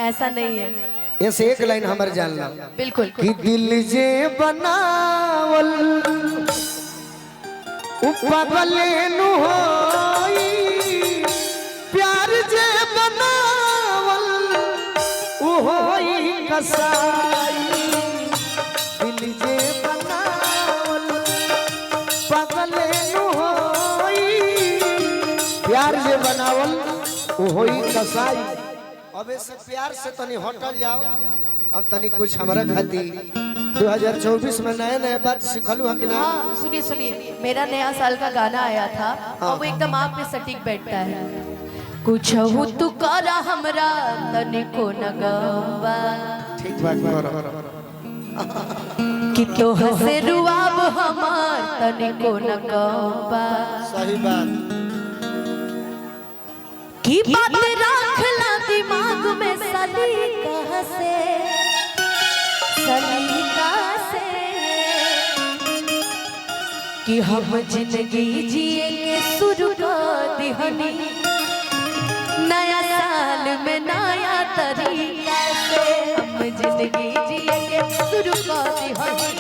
ऐसा नहीं है। ऐसे एक लाइन हमारे जानना बिल्कुल कि दिल जे बनावल उपगले नु होई, प्यार जे बनावल उ होई कसाई। दिल जे बनावल पगले नु होई, प्यार जे बनावल उ होई कसाई। अब से प्यार से तनी हटल जाओ। अब तनी कुछ हमारा खाती 2024 में नए नए बात सिखलू है कि ना। हाँ सुनिए सुनिए, मेरा नया साल का गाना आया था और वो एकदम आप पे सटीक बैठता है। कुछ हो तू करा हमरा तनिको न गवा, ठीक बात करो कि तो हसे रुआब हमार तनिको न गवा। सही बात की बात रखला दिमाग में सलीका से, सलीका से, कि हम जिंदगी जिए के शुरू कर दिहनी नया साल में नया तरीका से। हम जिंदगी जिए के शुरू कर दिहनी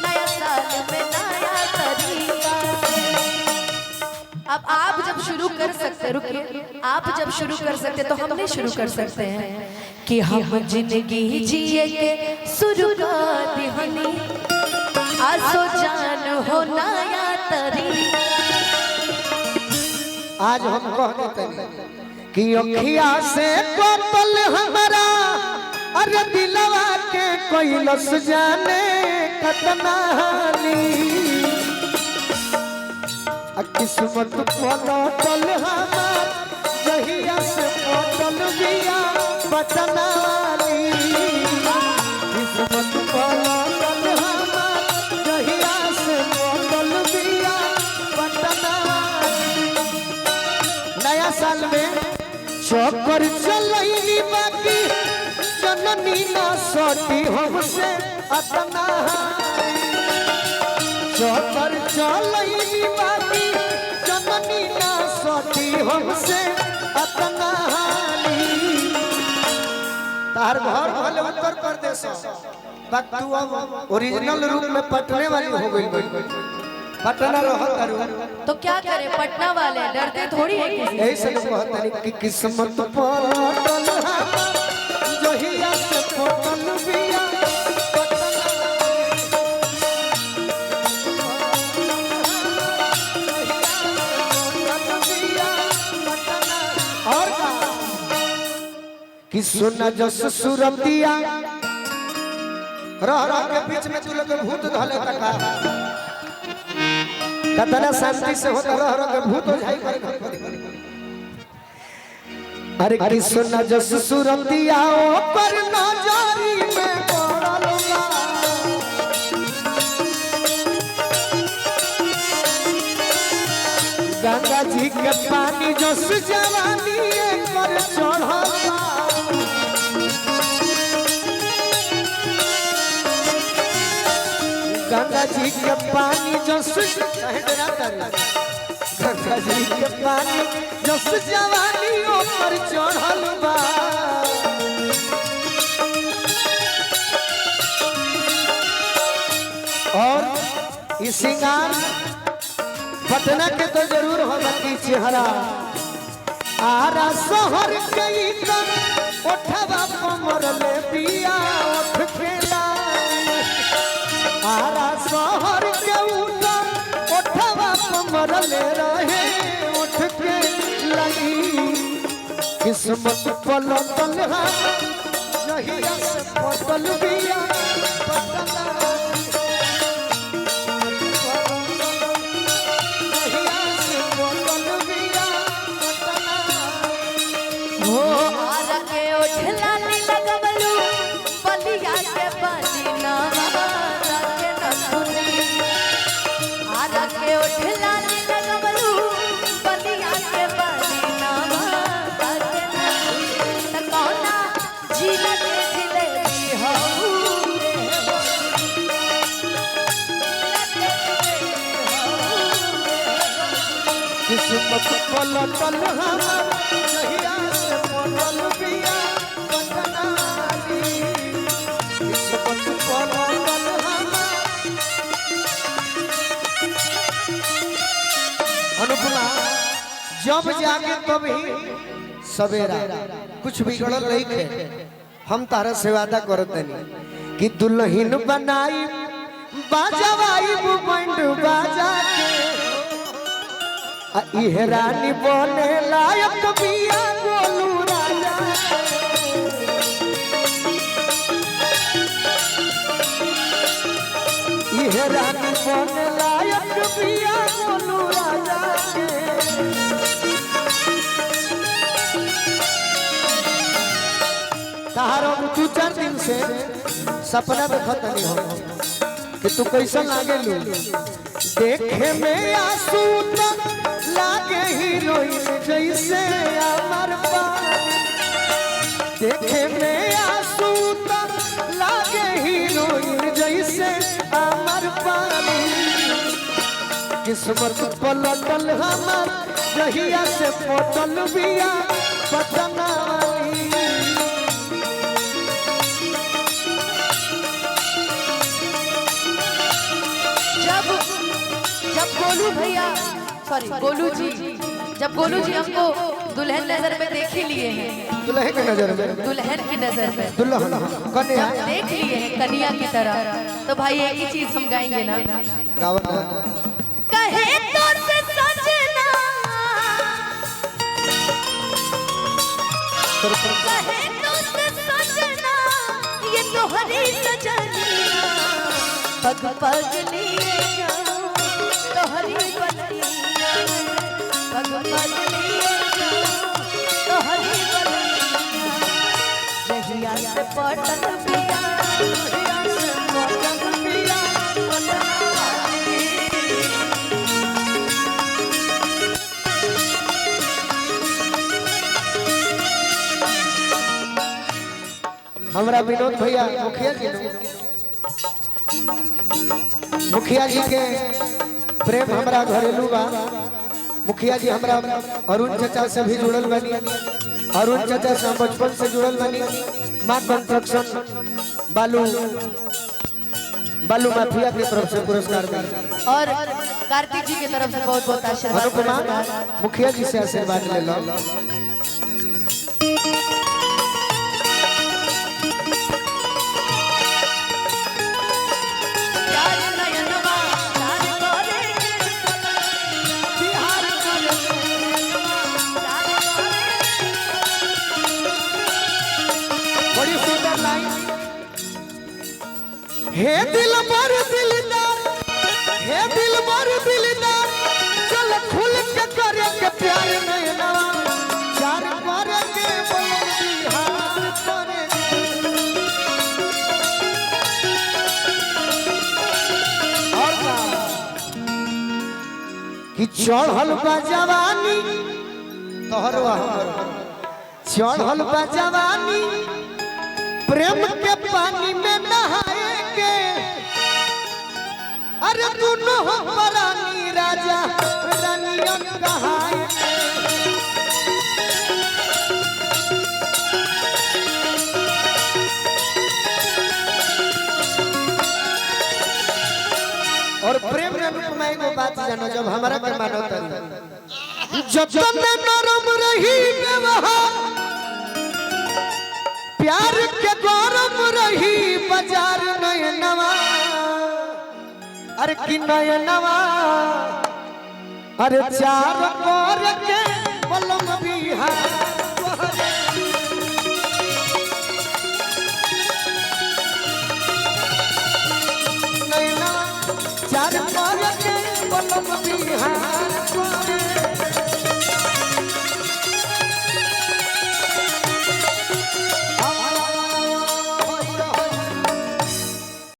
नया साल में नया तरीका से। अब आप जब शुरू कर सकते, रुकिए, आप जब शुरू कर सकते तो हम नहीं शुरू कर सकते हैं कि हम जिंदगी जिए के शुरू कर दिहनी आसो जान हो नया तरीका। आज हम कह देते हैं कि अखिया से कोतल हमारा, अरे दिलवा के कोई लस जाने कतना हाली। किस्मत पलटल हमार जहिया से पलटल बिया बटनाली। किस्मत पलटल हमार जहिया से पलटल बिया बटनाली। नया साल में चक्कर चलैली बाकी जननी ना सटी हमसे अतना। चक्कर चलैली बाकी जननी ना सटी हमसे अतना हाली। तार घर भले उत्तर प्रदेश बट तू अब ओरिजिनल रूप में पटने वाली हो गई। पटना रह करू तो क्या करे, पटना वाले डरते थोड़ी है किसी यही से कहते हैं कि किस्मत पलटल हमार जहिया से पलटल बिया कि सुना जस सुरतिया रह रह के बीच में तू लोग भूत धले तका कतना शांति से होता रह रह के भूत हो जाई करे। अरे कि सुना जस सुरतिया ओ पर नजरी में पड़ल बा, गंगा जी के पानी जस जवानी पर चढ़ल बा। गंगा जी के पानी जस गंगा जी के पानी जस जवानी पर चढ़ल बा। और इस सिंगार पटना के तो जरूर होगा कि चेहरा आरा शहर गई उठवा कमर ले पिया उठ खेला। आरा शहर के उठवा कमर ले रहे उठ के लगी। किस्मत पलटल जहिया से पलटल बिया पटना। हो आरा के उठला नी लगवलू बलिया के पानी नावा के न सुनी। आरा के उठला नी लगवलू बलिया के पानी नावा के न सुनी। त कौना जिला के जिलेबी हऊ किस्मत पलटल हमार जहिया से पलटल बिया पटना। जब जागे तब ही सवेरा कुछ बिगड़ल नहीं थे। हम तारा से वादा करत नहीं कि दुल्हन बनाई बाजावाई बैंड बाजा के इहे रानी बने लायक बिया गोलू राजा इहे रानी बने लायक बिया गोलू राजा के तारो 2-4 दिन से सपना देखत नहीं हो कि तू कैसा लागे लू देखे में आंसू लागे हीरोइन जैसे अमर देखे में आंसू लागे हीरोइन जैसे अमर पानी किस्मत पलटल हमार जहिया से पटल बिया पटना वाली जब गोलू भैया सॉरी गोलू जी जब गोलू जी हमको दुल्हन नजर में देख ही लिए हैं दुल्हन की नजर में दुल्हन की नजर में दुल्हन कन्या देख लिए हैं कन्या की तरह तो भाई एक ही चीज हम गाएंगे ना कहे तो से सजना कहे तो से सजना ये तोहरी सजनिया पग पग लिए तोहरी बनिया पग पग लिए तोहरी बनिया जहिया से पटल पिया जहिया से पटल पिया हमरा विनोद भैया मुखिया जी के प्रेम हमरा घरेलू बा मुखिया जी हमरा अरुण चाचा से भी जुड़ल बनी अरुण चाचा से बचपन से जुड़ल बनी मां कंस्ट्रक्शन बालू माफिया की तरफ से पुरस्कार मिला और कार्तिक जी की तरफ से बहुत बहुत आशीर्वाद अनुपमा मुखिया जी से आशीर्वाद ले लो हे दिल भर दिलदार हे दिल भर दिलदार चल खुल के करे के प्यार नहीं नवा चार करे के बिहार करे और कि चढ़ल बा जवानी तोहर चढ़ल बा जवानी प्रेम के पानी में नहाए अरे दोनों हो रानी राजा रानियों कहाए और प्रेम में अनुपमा एगो बात जानो जब हमारा के मानो तरी जब तक नरम रही व्यवहार प्यार के गौरव रही बाजार नयनवा अरे कि नयनवा अरे चार पर के बलम बिहार नयनवा चार पर